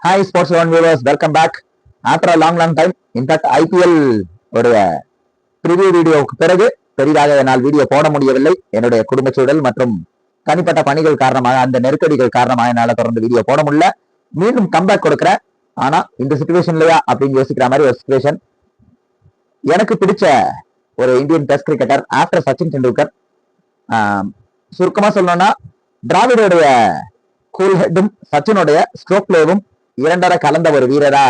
Hi sports one viewers, welcome back after a long time. In fact IPL உடைய preview வீடியோவுக்கு பிறகு பெரிதாக என்னால் வீடியோ போட முடியவில்லை. என்னுடைய குடும்ப சூழல் மற்றும் தனிப்பட்ட பணிகள் காரணமாக, அந்த நெருக்கடிகள் காரணமாக என்னால் தொடர்ந்து வீடியோ போட முடியல. மீண்டும் கம்பேக் கொடுக்குறேன். ஆனா இந்த சுச்சுவேஷன்லயா அப்படின்னு யோசிக்கிற மாதிரி ஒரு சுச்சுவேஷன். எனக்கு பிடிச்ச ஒரு Indian test cricketer after Sachin Tendulkar. சுருக்கமா சொல்லணும்னா, டிராவிடோடைய கூல் ஹெட்டும் சச்சினுடைய ஸ்ட்ரோக் பிளேவும் இரண்டரை கலந்த ஒரு வீரரா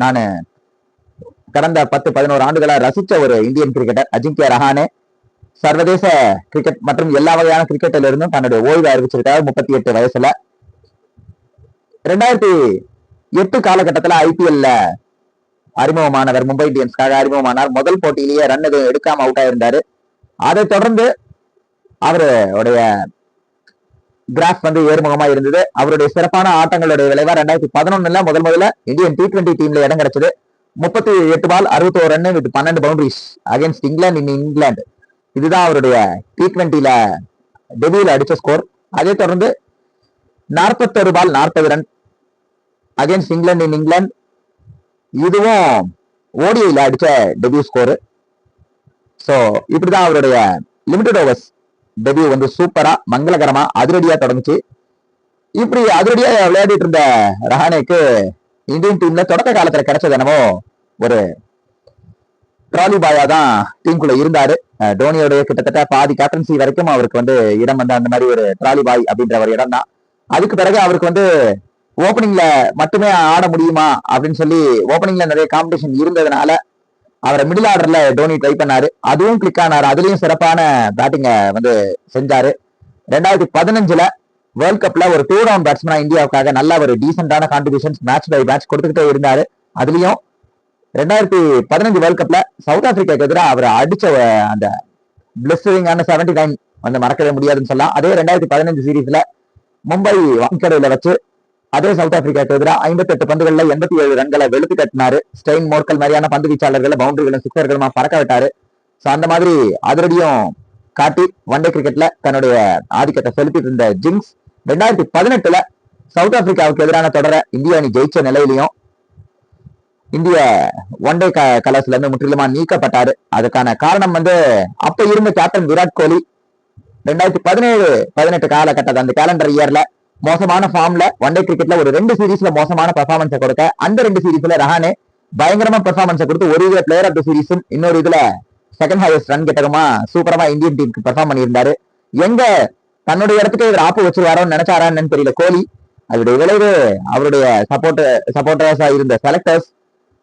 நான் கடந்த 10-11 ஆண்டுகளா ரசிச்ச ஒரு இந்தியன் கிரிக்கெட்டர் அஜிங்கியா ரஹானே. சர்வதேச கிரிக்கெட் மற்றும் எல்லா வகையான கிரிக்கெட்டில இருந்தும் தன்னுடைய ஓய்வு அறிவிச்சிருக்காரு 38 வயசுல. 2008 காலகட்டத்தில் ஐபிஎல்ல அறிமுகமானவர், மும்பை இந்தியன்ஸ்க்காக அறிமுகமானார். முதல் போட்டியிலேயே ரன் எதுவும் எடுக்காம அவுட் ஆயிருந்தாரு. அதை தொடர்ந்து அவருடைய கிராஃப் ஏறுமுகமா இருந்தது. அவருடைய சிறப்பான ஆட்டங்களுடைய விளைவா 2011 முதல்ல இந்தியன் T20 டீம்ல இடம் கிடைச்சது. 38 ball 61 run with 12 boundaries against England in England. இதுதான் அவருடைய T20ல டெபியூல அடிச்ச ஸ்கோர். அதே தொடர்ந்து 41 ball 40 run against England in England. இதுவும் ஓடிஐல அடிச்ச டெபியூ ஸ்கோர். சோ இப்படிதான் அவருடைய லிமிடெட் ஓவர்ஸ் டெபியூ சூப்பரா மங்களகரமா அதிரடியா தொடங்குச்சு. இப்படி அதிரடியா விளையாடிட்டு இருந்த ரஹானேக்கு இந்தியன் டீம்ல தொடக்க காலத்துல கிடைச்சது என்னவோ ஒரு ட்ராலி பாயா தான் டீமுக்குள்ள இருந்தாரு. டோனியோடைய கிட்டத்தட்ட பாதி கேப்டன்சி வரைக்கும் அவருக்கு இடம் அந்த மாதிரி ஒரு ட்ராலி பாய் அப்படின்ற ஒரு இடம் தான். அதுக்கு பிறகு அவருக்கு ஓப்பனிங்ல மட்டுமே ஆட முடியுமா அப்படின்னு சொல்லி ஓப்பனிங்ல நிறைய காம்படிஷன் இருந்ததுனால அவரை மிடில் ஆர்டர்ல டோனி ட்ரை பண்ணாரு. அதுவும் கிளிக் ஆனாரு. அதுலயும் சிறப்பான பேட்டிங்க செஞ்சாரு. 2015 வேர்ல்ட் கப்ல ஒரு 2 டவுன் பேட்ஸ்மேனா இந்தியாவுக்காக நல்ல ஒரு டீசென்டான கான்ட்ரிபியூஷன்ஸ் மேட்ச் பை மேட்ச் கொடுத்துக்கிட்டே இருந்தாரு. அதுலயும் 2015 வேர்ல்ட் கப்ல சவுத் ஆப்பிரிக்காக்கு எதிராக அவர் அடிச்ச அந்த பிளஸ்டரிங்கான 79 மறக்கவே முடியாதுன்னு சொல்லலாம். அதே 2015 சீரீஸ்ல மும்பை வாங்கடையில வச்சு அதே சவுத் ஆப்பிரிக்காவுக்கு எதிராக 58 பந்துகள்ல 87 ரன்களை வெளுத்து கட்டினாரு. ஸ்டெயின் மோர்க்கல் மாதிரியான பந்து வீச்சாளர்களை பவுண்டரிகளும் சிக்ஸர்களுமா பறக்க விட்டாரு. சோ அந்த மாதிரி அதிரடியும் காட்டி ஒன் டே கிரிக்கெட்ல தன்னுடைய ஆதிக்கத்தை செலுத்திட்டு இருந்த ஜிங்ஸ் 2018 சவுத் ஆப்பிரிக்காவுக்கு எதிரான தொடர இந்திய அணி ஜெயிச்ச நிலையிலையும் இந்திய ஒன் டே கலர்ஸ்ல இருந்து முற்றிலுமா நீக்கப்பட்டாரு. அதுக்கான காரணம் அப்ப இருந்த கேப்டன் விராட் கோலி 2017-18 காலகட்டத்தை அந்த கேலண்டர் இயர்ல மோசமான ஃபார்ம்ல ஒன் டே கிரிக்கெட்ல ஒரு 2 சீரீஸ்ல மோசமான பெர்ஃபார்மன்ஸை கொடுக்க, அந்த 2 சீரீஸ்ல ரஹானே பயங்கரமா பெர்ஃபார்மன்ஸை கொடுத்து ஒரு இதுல பிளேயர் ஆஃப் த சீரீஸும் இன்னொரு இதுல செகண்ட் ஹையஸ்ட் ரன் கெட்டகமா சூப்பரமா இந்தியன் டீமுக்கு பெர்ஃபார்ம் பண்ணியிருந்தாரு. எங்க தன்னுடைய இடத்துக்கு இவர் ஆப்பு வச்சிருவாரோன்னு நினைச்சாரான்னு தெரியல கோலி. அதோடைய விளைவு அவருடைய சப்போர்ட்டர்ஸா இருந்த செலக்டர்ஸ்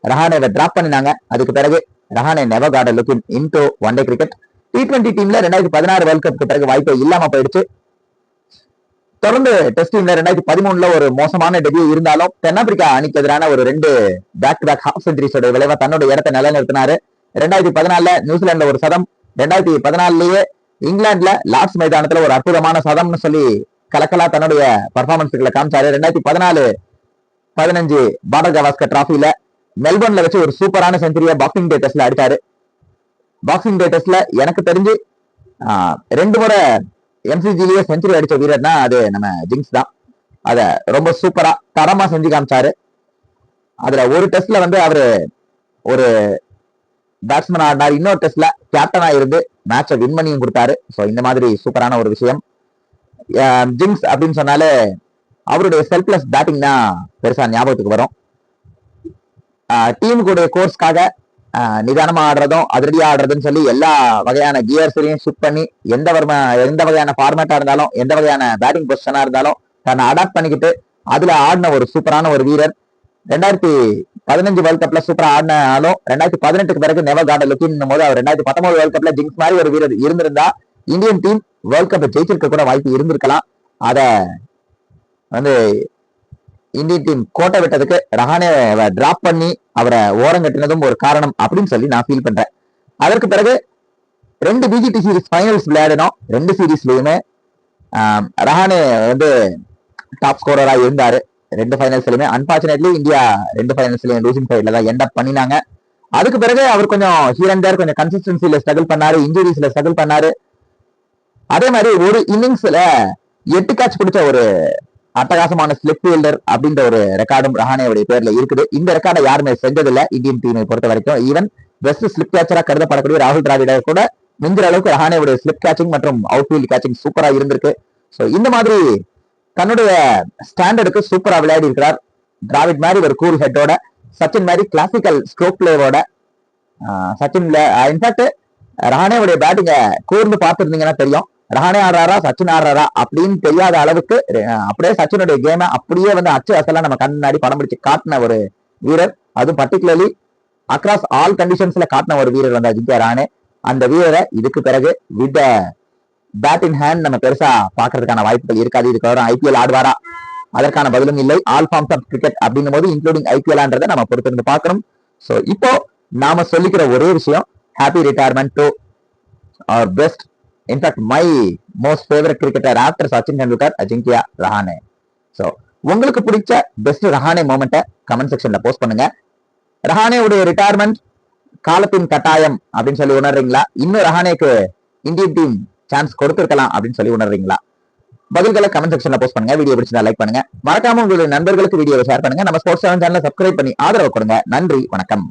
ரஹானேவை டிராப் பண்ணினாங்க. அதுக்கு பிறகு Rahane never got a look into one day cricket. T20 டீம்ல 2016 வேர்ல்ட் கப்புக்கு பிறகு வாய்ப்பே இல்லாம போயிடுச்சு. தொடர்ந்து டெஸ்ட் டீம்ல 2013 ஒரு மோசமான டெபியூ இருந்தாலும் தென்னாப்பிரிக்கா அணிக்கு எதிரான ஒரு 2 பேக் டு பேக் ஹாஃப் செஞ்சுரிஸோட விளைவா தன்னோட இடத்தை நிலைநிறுத்தினாரு. 2014 நியூசிலாந்துல ஒரு சதம், 2014 இங்கிலாந்துல லார்ட்ஸ் மைதானத்துல ஒரு அற்புதமான சதம்னு சொல்லி கலக்கலா தன்னுடைய பர்ஃபார்மன்ஸ்களை காமிச்சாரு. 2014-15 பார்டர் கவாஸ்கர் டிராஃபில மெல்பர்ன்ல வச்சு ஒரு சூப்பரான செஞ்சுரியா பாக்ஸிங் டே டெஸ்ட்ல அடிச்சாரு. பாக்ஸிங் டே டெஸ்ட்ல எனக்கு தெரிஞ்சு 2 முறை எம்சிஜிலேயே செஞ்சுரி அடிச்ச வீரர்னா அது நம்ம ஜிங்ஸ் தான். அத ரொம்ப சூப்பரா தரமா செஞ்சு காமிச்சாரு. அதுல ஒரு டெஸ்ட்ல அவரு ஒரு பேட்ஸ்மேன் ஆடினார், இன்னொரு டெஸ்ட்ல கேப்டனா இருந்து மேட்சை வின் பண்ணியும் கொடுத்தாரு. ஸோ இந்த மாதிரி சூப்பரான ஒரு விஷயம். ஜிங்ஸ் அப்படின்னு சொன்னாலே அவருடைய செல்ஃப்லெஸ் பேட்டிங் தான் பெருசா ஞாபகத்துக்கு வரும். டீமுடைய கோர்ஸ்க்காக நிதானமா ஆடுறதும் அதிரடியா ஆடுறதுன்னு சொல்லி எல்லா வகையான கியர்ஸையும் ஷிஃப்ட் பண்ணி எந்த வகையான ஃபார்மேட்டா இருந்தாலும் எந்த வகையான பேட்டிங் பொசிஷனா இருந்தாலும் தன்னை அடாப்ட் பண்ணிக்கிட்டு அதுல ஆடின ஒரு சூப்பரான ஒரு வீரர். 2015 வேர்ல்ட் கப்ல சூப்பரா ஆடினாலும் 2018 பிறகு நெவர் காட் எ லுக் போது அவர் 2019 வேர்ல்ட் கப்ல ஜிங்ஸ் மாதிரி ஒரு வீரர் இருந்திருந்தா இந்தியன் டீம் வேர்ல்ட் கப் ஜெயிச்சிருக்க கூட வாய்ப்பு இருந்திருக்கலாம். அத இந்தியன் டீம் கோட்டை விட்டதுக்கு ரஹானே டிராப் பண்ணி அவரை ஓரம் கட்டினதும் ஒரு காரணம் அப்படின்னு சொல்லி நான் ஃபீல் பண்றேன். அதற்கு பிறகு 2 பிஜிடி சீரீஸ் ஃபைனல்ஸ் விளையாடணும். 2 சீரீஸ்லயுமே ரஹானே டாப் ஸ்கோரரா இருந்தாரு. 2 ஃபைனல்ஸ்லயுமே அன்பார்ச்சுனேட்லி இந்தியா 2 ஃபைனல்ஸ்லயும் லூசிங் சைட்ல தான் எண்ட் அப் பண்ணினாங்க. அதுக்கு பிறகு அவர் கொஞ்சம் ஹியர் அண்ட் தேர் கொஞ்சம் கன்சிஸ்டன்சில ஸ்ட்ரகிள் பண்ணாரு, இன்ஜுரிஸ்ல ஸ்ட்ரகிள் பண்ணாரு. அதே மாதிரி ஒரு இன்னிங்ஸ்ல 8 கேட்ச் பிடிச்ச ஒரு அட்டகாசமான ஸ்லிப் ஃபீல்டர் அப்படின்ற ஒரு ரெக்கார்டும் ரஹானேவுடைய பேர்ல இருக்குது. இந்த ரெக்கார்டை யாருமே செஞ்சதில்லை இந்தியன் டீமை பொறுத்த வரைக்கும். ஈவன் பெஸ்ட் ஸ்லிப் கேச்சரா கருதப்படக்கூடிய ராகுல் டிராவிடர் கூட மிஞ்சிற அளவுக்கு ரஹானேவுடைய ஸ்லிப் கேச்சிங் மற்றும் அவுட்ஃபீல்ட் கேச்சிங் சூப்பரா இருந்திருக்கு. ஸோ இந்த மாதிரி தன்னுடைய ஸ்டாண்டர்டுக்கு சூப்பரா விளையாடி இருக்கிறார். டிராவிட் மாதிரி ஒரு கூல் ஹெட்டோட, சச்சின் மாதிரி கிளாசிக்கல் ஸ்ட்ரோக் பிளேவோட. சச்சின்ல இன்ஃபேக்ட் ரஹானேவுடைய பேட்டிங்க கூர்ந்து பார்த்துருந்தீங்கன்னா தெரியும், ரஹானே ஆடுறாரா சச்சின் ஆடுறாரா அப்படின்னு தெரியாத அளவுக்கு அப்படியே சச்சினுடைய கேமை அப்படியே வந்து அச்சு அசலா நம்ம கண்ணாடி படம் பிடிச்சு காட்டின ஒரு வீரர். அதுவும் பர்டிகுலர்லி அக்ராஸ் ஆல் கண்டிஷன்ஸ்ல காட்டின ஒரு வீரர் வந்து அஜிங்கியா ரஹானே. அந்த வீரரை இதுக்கு பிறகு வித் பேட் இன் ஹேண்ட் நம்ம பெருசா பாக்குறதுக்கான வாய்ப்புகள் இருக்காது. இதுக்கு ஐபிஎல் ஆடுவாரா, அதற்கான பதிலும் இல்லை. ஆல் ஃபார்ம்ஸ் ஆஃப் கிரிக்கெட் அப்படின்னும் போது இன்க்ளூடிங் ஐபிஎல்ன்றதை நம்ம பொறுத்திருந்து பார்க்கணும். ஸோ இப்போ நாம சொல்லிக்கிற ஒரே விஷயம், happy retirement to our best, in fact my most favourite cricketer after Sachin Tendulkar, Ajinkya Rahane. So உங்களுக்கு பிடிச்ச பெஸ்ட் ரஹானே மொமெண்ட்டை கமெண்ட் செக்ஷன்ல போஸ்ட் பண்ணுங்க. ரஹானேவுடைய ரிட்டையர்மெண்ட் காலத்தின் கட்டாயம் அப்படின்னு சொல்லி உணர்றீங்களா? இன்னும் ரஹானேக்கு இந்தியன் டீம் சான்ஸ் கொடுத்திருக்கலாம் அப்படின்னு சொல்லி உணர்றீங்களா? பதில்களை கமெண்ட் செக்ஷன்ல போஸ்ட் பண்ணுங்க. வீடியோ பிடிச்சா லைக் பண்ணுங்க. மறக்காம உங்களுடைய நண்பர்களுக்கு வீடியோவை ஷேர் பண்ணுங்க. நம்ம ஸ்போர்ட்ஸ் 7 சேனலை சப்ஸ்கிரைப் பண்ணி ஆதரவு கொடுங்க. நன்றி, வணக்கம்.